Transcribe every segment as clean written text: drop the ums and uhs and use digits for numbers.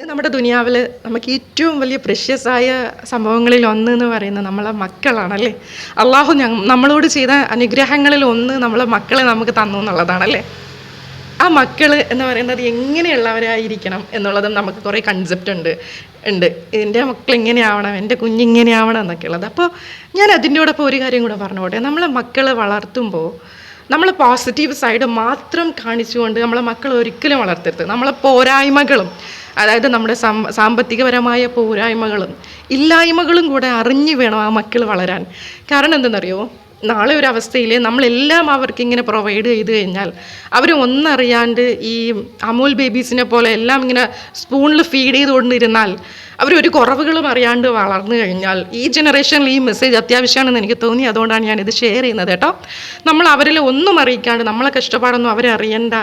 നമ്മുടെ ദുനിയാവിൽ നമുക്ക് ഏറ്റവും വലിയ പ്രഷ്യസായ സംഭവങ്ങളിൽ ഒന്ന് എന്ന് പറയുന്നത് നമ്മളെ മക്കളാണല്ലേ. അള്ളാഹു നമ്മളോട് ചെയ്ത അനുഗ്രഹങ്ങളിൽ ഒന്ന് നമ്മളെ മക്കളെ നമുക്ക് തന്നു എന്നുള്ളതാണല്ലേ. ആ മക്കൾ എന്ന് പറയുന്നത് എങ്ങനെയുള്ളവരായിരിക്കണം എന്നുള്ളതും നമുക്ക് കുറേ കൺസെപ്റ്റ് ഉണ്ട്. എൻ്റെ മക്കൾ എങ്ങനെയാവണം, എൻ്റെ കുഞ്ഞിങ്ങനെയാവണം എന്നൊക്കെ ഉള്ളത്. അപ്പോൾ ഞാൻ അതിൻ്റെയോടൊപ്പം ഒരു കാര്യം കൂടെ പറഞ്ഞോട്ടെ. നമ്മളെ മക്കളെ വളർത്തുമ്പോൾ നമ്മൾ പോസിറ്റീവ് സൈഡ് മാത്രം കാണിച്ചുകൊണ്ട് നമ്മളെ മക്കളെ ഒരിക്കലും വളർത്തരുത്. നമ്മളെ പോരായ്മകളും, അതായത് നമ്മുടെ സാമ്പത്തികപരമായ പോരായ്മകളും ഇല്ലായ്മകളും കൂടെ അറിഞ്ഞു വേണം ആ മക്കൾ വളരാൻ. കാരണം എന്തെന്നറിയോ, നാളെ ഒരു അവസ്ഥയിൽ നമ്മളെല്ലാം അവർക്ക് ഇങ്ങനെ പ്രൊവൈഡ് ചെയ്ത് കഴിഞ്ഞാൽ അവർ ഒന്നറിയാണ്ട് ഈ അമൂൽ ബേബീസിനെ പോലെ എല്ലാം ഇങ്ങനെ സ്പൂണിൽ ഫീഡ് ചെയ്തുകൊണ്ടിരുന്നാൽ അവരൊരു കുറവുകളും അറിയാണ്ട് വളർന്നു കഴിഞ്ഞാൽ ഈ ജനറേഷനിൽ ഈ മെസ്സേജ് അത്യാവശ്യമാണെന്ന് എനിക്ക് തോന്നി. അതുകൊണ്ടാണ് ഞാനിത് ഷെയർ ചെയ്യുന്നത് കേട്ടോ. നമ്മൾ അവരിൽ ഒന്നും അറിയിക്കാണ്ട്, നമ്മളെ കഷ്ടപ്പാടൊന്നും അവരെ അറിയണ്ട.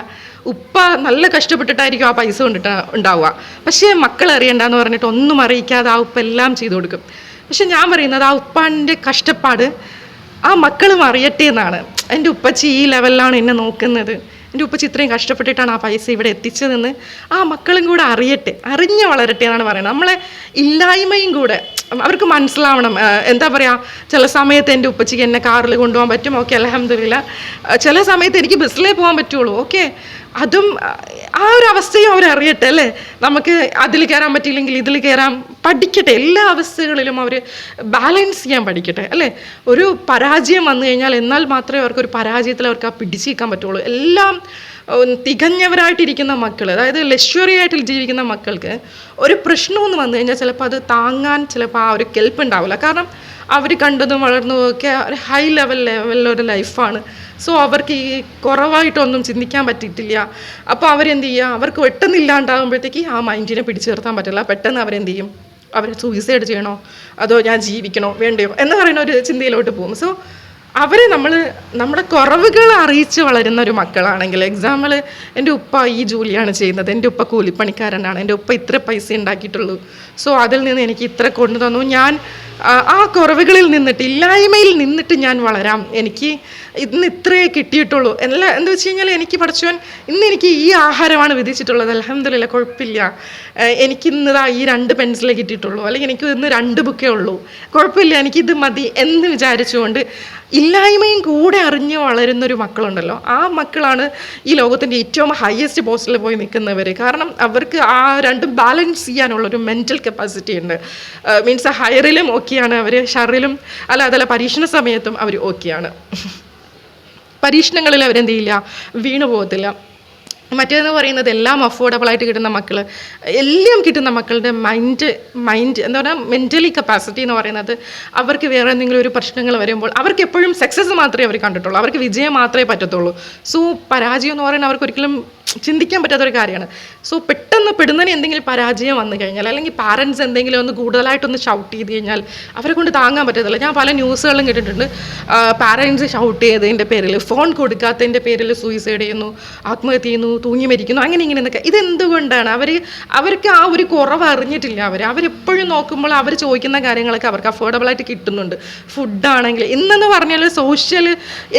ഉപ്പ നല്ല കഷ്ടപ്പെട്ടിട്ടായിരിക്കും ആ പൈസ കൊണ്ടിട്ട് ഉണ്ടാവുക, പക്ഷേ മക്കൾ അറിയണ്ടെന്ന് പറഞ്ഞിട്ട് ഒന്നും അറിയിക്കാതെ ആ ഉപ്പ എല്ലാം ചെയ്തു കൊടുക്കും. പക്ഷെ ഞാൻ പറയുന്നത് ആ ഉപ്പാൻ്റെ കഷ്ടപ്പാട് ആ മക്കളും അറിയട്ടെ എന്നാണ്. എൻ്റെ ഉപ്പച്ചി ഈ ലെവലിലാണ് എന്നെ നോക്കുന്നത്, എൻ്റെ ഉപ്പച്ചി ഇത്രയും കഷ്ടപ്പെട്ടിട്ടാണ് ആ പൈസ ഇവിടെ എത്തിച്ചതെന്ന് ആ മക്കളും കൂടെ അറിഞ്ഞ് വളരട്ടെ എന്നാണ് പറയുന്നത്. നമ്മളെ ഇല്ലായ്മയും കൂടെ അവർക്ക് മനസ്സിലാവണം. എന്താ പറയുക, ചില സമയത്ത് എൻ്റെ ഉപ്പച്ചിക്ക് എന്നെ കാറിൽ കൊണ്ടുപോകാൻ പറ്റും, ഓക്കെ അൽഹംദുലില്ലാ. ചില സമയത്ത് എനിക്ക് ബസ്സിലേ പോകാൻ പറ്റുള്ളൂ, ഓക്കെ. അതും ആ ഒരു അവസ്ഥയും അവരറിയട്ടെ അല്ലേ. നമുക്ക് അതിൽ കയറാൻ പറ്റിയില്ലെങ്കിൽ ഇതിൽ കയറാൻ പഠിക്കട്ടെ. എല്ലാ അവസ്ഥകളിലും അവർ ബാലൻസ് ചെയ്യാൻ പഠിക്കട്ടെ അല്ലേ. ഒരു പരാജയം വന്നു കഴിഞ്ഞാൽ എന്നാൽ മാത്രമേ അവർക്കൊരു പരാജയത്തിൽ അവർക്ക് ആ പിടിച്ചു നിൽക്കാൻ പറ്റുള്ളൂ. എല്ലാം തികഞ്ഞവരായിട്ടിരിക്കുന്ന മക്കൾ, അതായത് ലക്ഷറി ആയിട്ട് ജീവിക്കുന്ന മക്കൾക്ക് ഒരു പ്രശ്നമെന്ന് വന്നു കഴിഞ്ഞാൽ ചിലപ്പോൾ അത് താങ്ങാൻ ചിലപ്പോൾ ആ ഒരു കെൽപ്പ് ഉണ്ടാവില്ല. കാരണം അവർ കണ്ടതും വളർന്നതും ഒക്കെ ഒരു ഹൈ ലെവലിലൊരു ലൈഫാണ്. സോ അവർക്ക് ഈ കുറവായിട്ടൊന്നും ചിന്തിക്കാൻ പറ്റിയിട്ടില്ല. അപ്പോൾ അവരെന്ത് ചെയ്യുക, അവർക്ക് പെട്ടെന്നില്ലാണ്ടാകുമ്പോഴത്തേക്ക് ആ മൈൻഡിനെ പിടിച്ചു നിർത്താൻ പറ്റില്ല. പെട്ടെന്ന് അവരെന്ത് ചെയ്യും, അവർ സൂയിസൈഡ് ചെയ്യണോ അതോ ഞാൻ ജീവിക്കണോ വേണ്ടയോ എന്ന് പറയുന്ന ഒരു ചിന്തയിലോട്ട് പോകും. സോ അവരെ നമ്മുടെ കുറവുകൾ അറിയിച്ച് വളരുന്ന ഒരു മക്കളാണെങ്കിൽ, എക്സാമ്പിൾ എൻ്റെ ഉപ്പ ഈ ജോലിയാണ് ചെയ്യുന്നത്, എൻ്റെ ഉപ്പ കൂലിപ്പണിക്കാരനാണ്, എൻ്റെ ഉപ്പ ഇത്ര പൈസ ഉണ്ടാക്കിയിട്ടുള്ളൂ, സോ അതിൽ നിന്ന് എനിക്ക് ഇത്ര കൊണ്ടു തന്നു, ഞാൻ ആ കുറവുകളിൽ നിന്നിട്ട് ഇല്ലായ്മയിൽ നിന്നിട്ട് ഞാൻ വളരാം, എനിക്ക് ഇന്ന് ഇത്രയേ കിട്ടിയിട്ടുള്ളൂ എന്നല്ല. എന്താ വെച്ച് കഴിഞ്ഞാൽ എനിക്ക് പഠിച്ചവൻ ഇന്ന് എനിക്ക് ഈ ആഹാരമാണ് വിധിച്ചിട്ടുള്ളത്, അൽഹംദുലില്ലാ കുഴപ്പമില്ല, എനിക്കിന്നതാ ഈ 2 പെൻസിലേ കിട്ടിയിട്ടുള്ളൂ, അല്ലെങ്കിൽ എനിക്ക് ഇന്ന് 2 ബുക്കേ ഉള്ളൂ, കുഴപ്പമില്ല, എനിക്കിത് മതി എന്ന് വിചാരിച്ചുകൊണ്ട് ഇല്ലായ്മയും കൂടെ അറിഞ്ഞ് വളരുന്നൊരു മക്കളുണ്ടല്ലോ, ആ മക്കളാണ് ഈ ലോകത്തിൻ്റെ ഏറ്റവും ഹയസ്റ്റ് പോസ്റ്റിൽ പോയി നിൽക്കുന്നവർ. കാരണം അവർക്ക് ആ രണ്ടും ബാലൻസ് ചെയ്യാനുള്ളൊരു മെൻറ്റൽ കപ്പാസിറ്റി ഉണ്ട്. മീൻസ് ഹയറിലും ഓക്കെയാണ് അവർ, ഷറിലും അതല്ല പരീക്ഷണ സമയത്തും അവർ ഓക്കെയാണ്. പരീക്ഷണങ്ങളിൽ അവരെന്ത് ചെയ്യില്ല, വീണു പോകത്തില്ല. മറ്റേതെന്ന് പറയുന്നത് എല്ലാം അഫോർഡബിളായിട്ട് കിട്ടുന്ന മക്കൾ, എല്ലാം കിട്ടുന്ന മക്കളുടെ മൈൻഡ് എന്താ പറയുക, മെൻ്റലി കപ്പാസിറ്റി എന്ന് പറയുന്നത് അവർക്ക് വേറെ എന്തെങ്കിലും ഒരു പ്രശ്നങ്ങൾ വരുമ്പോൾ അവർക്ക് എപ്പോഴും സക്സസ് മാത്രമേ അവർ കണ്ടിട്ടുള്ളൂ, അവർക്ക് വിജയം മാത്രമേ പറ്റത്തുള്ളൂ. സോ പരാജയം എന്ന് പറയുന്നത് അവർക്ക് ഒരിക്കലും ചിന്തിക്കാൻ പറ്റാത്തൊരു കാര്യമാണ്. സോ പെട്ടെന്ന് പെടുന്നതിന് എന്തെങ്കിലും പരാജയം വന്നു കഴിഞ്ഞാൽ, അല്ലെങ്കിൽ പാരൻസ് എന്തെങ്കിലും ഒന്ന് കൂടുതലായിട്ടൊന്ന് ഷൗട്ട് ചെയ്ത് കഴിഞ്ഞാൽ അവരെ കൊണ്ട് താങ്ങാൻ പറ്റത്തില്ല. ഞാൻ പല ന്യൂസുകളും കേട്ടിട്ടുണ്ട്, പാരൻസ് ഷൗട്ട് ചെയ്തതിൻ്റെ പേരിൽ, ഫോൺ കൊടുക്കാത്തതിൻ്റെ പേരിൽ സൂയിസൈഡ് ചെയ്യുന്നു, ആത്മഹത്യ ചെയ്യുന്നു, തൂങ്ങി മരിക്കുന്നു, അങ്ങനെ ഇങ്ങനെ എന്നൊക്കെ. ഇതെന്തുകൊണ്ടാണ്? അവർക്ക് ആ ഒരു കുറവ് അറിഞ്ഞിട്ടില്ല. അവരെപ്പോഴും നോക്കുമ്പോൾ അവർ ചോദിക്കുന്ന കാര്യങ്ങളൊക്കെ അവർക്ക് അഫോർഡബിളായിട്ട് കിട്ടുന്നുണ്ട്. ഫുഡാണെങ്കിൽ ഇന്നെന്ന് പറഞ്ഞാൽ സോഷ്യൽ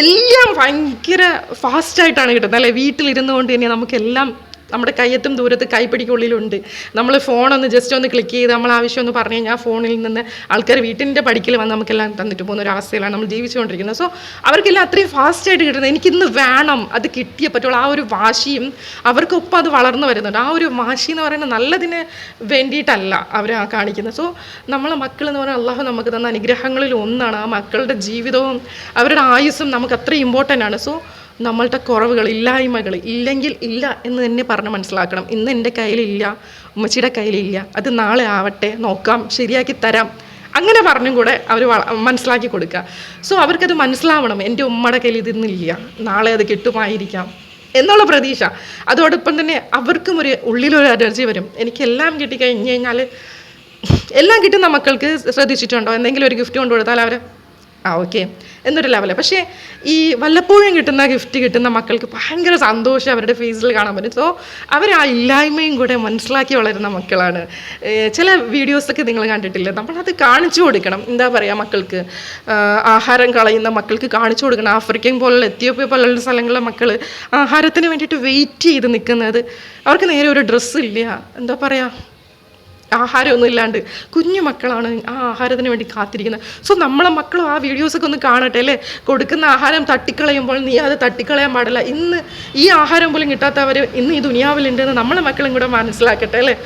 എല്ലാം ഭയങ്കര ഫാസ്റ്റായിട്ടാണ് കിട്ടുന്നത് അല്ലേ. വീട്ടിലിരുന്നു കൊണ്ട് തന്നെ നമുക്കെല്ലാം നമ്മുടെ കയ്യെത്തും ദൂരത്ത് കൈപ്പിടിക്കുള്ളിലുണ്ട്. നമ്മൾ ഫോണൊന്ന് ജസ്റ്റ് ഒന്ന് ക്ലിക്ക് ചെയ്ത് നമ്മൾ ആവശ്യം ഒന്ന് പറഞ്ഞു കഴിഞ്ഞാൽ ഫോണിൽ നിന്ന് ആൾക്കാർ വീട്ടിൻ്റെ പടിക്കൽ വന്ന് നമുക്കെല്ലാം തന്നിട്ട് പോകുന്ന ഒരു അവസ്ഥയിലാണ് നമ്മൾ ജീവിച്ചുകൊണ്ടിരിക്കുന്നത്. സോ അവർക്കെല്ലാം അത്രയും ഫാസ്റ്റായിട്ട് കിട്ടുന്നത്, എനിക്കിന്ന് വേണം, അത് കിട്ടിയേ പറ്റുള്ളൂ, ആ ഒരു വാശിയും അവർക്കൊപ്പം അത് വളർന്നു വരുന്നുണ്ട്. ആ ഒരു വാശി എന്ന് പറയുന്നത് നല്ലതിന് വേണ്ടിയിട്ടല്ല അവർ കാണിക്കുന്നത്. സോ നമ്മളെ മക്കൾ എന്ന് പറഞ്ഞാൽ അള്ളാഹു നമുക്ക് തന്ന അനുഗ്രഹങ്ങളിൽ ഒന്നാണ്. ആ മക്കളുടെ ജീവിതവും അവരുടെ ആയുസ്സും നമുക്ക് അത്ര ഇമ്പോർട്ടൻ്റ് ആണ്. സോ നമ്മളുടെ കുറവുകൾ, ഇല്ലായ്മകൾ ഇല്ലെങ്കിൽ ഇല്ല എന്ന് തന്നെ പറഞ്ഞ് മനസ്സിലാക്കണം. ഇന്ന് എൻ്റെ കയ്യിലില്ല, ഉമ്മച്ചിയുടെ കയ്യിലില്ല, അത് നാളെ ആവട്ടെ, നോക്കാം, ശരിയാക്കി തരാം, അങ്ങനെ പറഞ്ഞും കൂടെ അവർ മനസ്സിലാക്കി കൊടുക്കുക. സോ അവർക്കത് മനസ്സിലാവണം, എൻ്റെ ഉമ്മയുടെ കയ്യിൽ ഇതൊന്നുമില്ല, നാളെ അത് കിട്ടുമായിരിക്കാം എന്നുള്ള പ്രതീക്ഷ. അതോടൊപ്പം തന്നെ അവർക്കും ഉള്ളിലൊരു എനർജി വരും, എനിക്കെല്ലാം കിട്ടിക്കഴിഞ്ഞ് കഴിഞ്ഞാൽ, എല്ലാം കിട്ടുന്ന മക്കൾക്ക് ശ്രദ്ധിച്ചിട്ടുണ്ടോ, എന്തെങ്കിലും ഒരു ഗിഫ്റ്റ് കൊണ്ടു കൊടുത്താൽ അവർ ഓക്കെ എന്നൊരു ലെവല്. പക്ഷേ ഈ വല്ലപ്പോഴും ഗിഫ്റ്റ് കിട്ടുന്ന മക്കൾക്ക് ഭയങ്കര സന്തോഷം അവരുടെ ഫേസിൽ കാണാൻ പറ്റും. സോ അവർ ആ ഇല്ലായ്മയും കൂടെ മനസ്സിലാക്കി വളരുന്ന മക്കളാണ്. ചില വീഡിയോസൊക്കെ നിങ്ങൾ കണ്ടിട്ടില്ല, നമ്മളത് കാണിച്ചു കൊടുക്കണം. എന്താ പറയുക, മക്കൾക്ക് ആഹാരം കളയുന്ന മക്കൾക്ക് കാണിച്ചു കൊടുക്കണം. ആഫ്രിക്കൻ പോലുള്ള, എത്യോപ്യ പോലുള്ള സ്ഥലങ്ങളിലെ മക്കൾ ആഹാരത്തിന് വേണ്ടിയിട്ട് വെയിറ്റ് ചെയ്ത് നിൽക്കുന്നത്, അവർക്ക് നേരെ ഒരു ഡ്രസ്സില്ല, എന്താ പറയുക, ആഹാരമൊന്നും ഇല്ലാണ്ട് കുഞ്ഞു മക്കളാണ് ആ ആഹാരത്തിന് വേണ്ടി കാത്തിരിക്കുന്നത്. സോ നമ്മളെ മക്കളും ആ വീഡിയോസൊക്കെ ഒന്ന് കാണട്ടെ അല്ലേ. കൊടുക്കുന്ന ആഹാരം തട്ടിക്കളയുമ്പോൾ നീ അത് തട്ടിക്കളയാൻ പാടില്ല. ഇന്ന് ഈ ആഹാരം പോലും കിട്ടാത്തവർ ഇന്ന് ഈ ദുനിയാവിലുണ്ടെന്ന് നമ്മളെ മക്കളും കൂടെ മനസ്സിലാക്കട്ടെ അല്ലേ.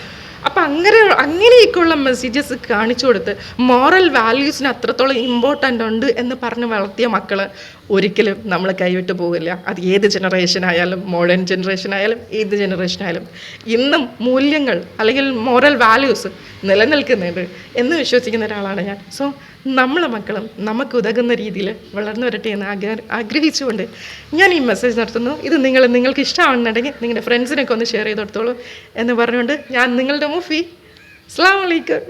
അപ്പം അങ്ങനെയൊക്കെയുള്ള മെസ്സേജസ് കാണിച്ചു കൊടുത്ത് മോറൽ വാല്യൂസിന് അത്രത്തോളം ഇമ്പോർട്ടൻ്റ് ഉണ്ട് എന്ന് പറഞ്ഞ് വളർത്തിയ മക്കൾ ഒരിക്കലും നമ്മൾ കൈവിട്ട് പോകില്ല. അത് ഏത് ജനറേഷൻ ആയാലും, മോഡേൺ ജനറേഷൻ ആയാലും, ഏത് ജനറേഷൻ ആയാലും ഇന്നും മൂല്യങ്ങൾ അല്ലെങ്കിൽ മോറൽ വാല്യൂസ് നിലനിൽക്കുന്നുണ്ട് എന്ന് വിശ്വസിക്കുന്ന ഒരാളാണ് ഞാൻ. സോ നമ്മളെ മക്കളും നമുക്ക് ഉതകുന്ന രീതിയിൽ വളർന്നു വരട്ടെ എന്ന് ആഗ്രഹിച്ചുകൊണ്ട് ഞാൻ ഈ മെസ്സേജ് നടത്തുന്നു. ഇത് നിങ്ങൾക്ക് ഇഷ്ടമാണെന്നുണ്ടെങ്കിൽ നിങ്ങളുടെ ഫ്രണ്ട്സിനൊക്കെ ഒന്ന് ഷെയർ ചെയ്ത് കൊടുത്തോളൂ എന്ന് പറഞ്ഞുകൊണ്ട് ഞാൻ നിങ്ങളുടെ മുഫി. അസ്സലാമു അലൈക്കും.